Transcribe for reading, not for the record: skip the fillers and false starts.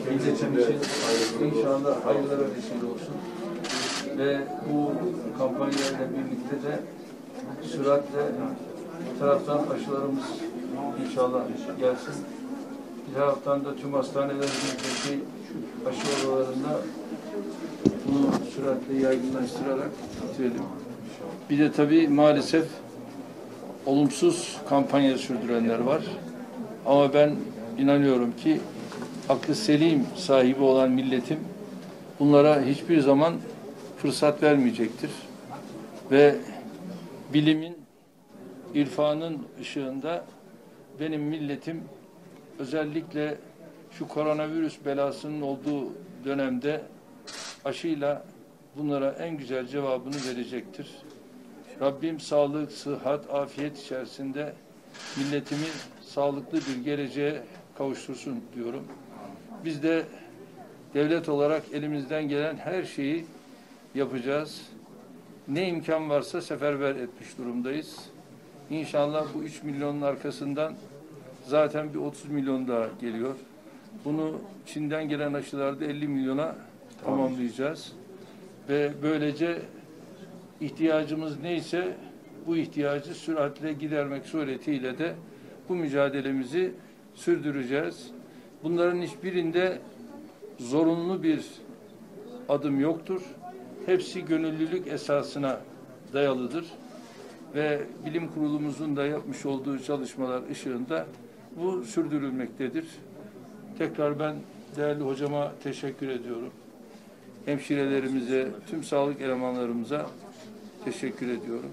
Milletim için inşallah hayırlara vesile olsun. Ve bu kampanyayla birlikte de süratle taraftan aşılarımız inşallah gelsin. Bir taraftan da tüm hastanelerimizdeki aşı odalarında bunu süratle yaygınlaştırarak bitirelim. Bir de tabii maalesef olumsuz kampanya sürdürenler var. Ama ben inanıyorum ki aklı selim sahibi olan milletim bunlara hiçbir zaman fırsat vermeyecektir. Ve bilimin, irfanın ışığında benim milletim özellikle şu koronavirüs belasının olduğu dönemde aşıyla bunlara en güzel cevabını verecektir. Rabbim sağlık, sıhhat, afiyet içerisinde milletimi sağlıklı bir geleceğe kavuştursun diyorum. Biz de devlet olarak elimizden gelen her şeyi yapacağız. Ne imkan varsa seferber etmiş durumdayız. İnşallah bu 3 milyonun arkasından zaten bir 30 milyon daha geliyor. Bunu Çin'den gelen aşılarda 50 milyona tamamlayacağız. Ve böylece ihtiyacımız neyse bu ihtiyacı süratle gidermek suretiyle de bu mücadelemizi sürdüreceğiz. Bunların hiçbirinde zorunlu bir adım yoktur. Hepsi gönüllülük esasına dayalıdır. Ve bilim kurulumuzun da yapmış olduğu çalışmalar ışığında bu sürdürülmektedir. Tekrar ben değerli hocama teşekkür ediyorum. Hemşirelerimize, tüm sağlık elemanlarımıza teşekkür ediyorum.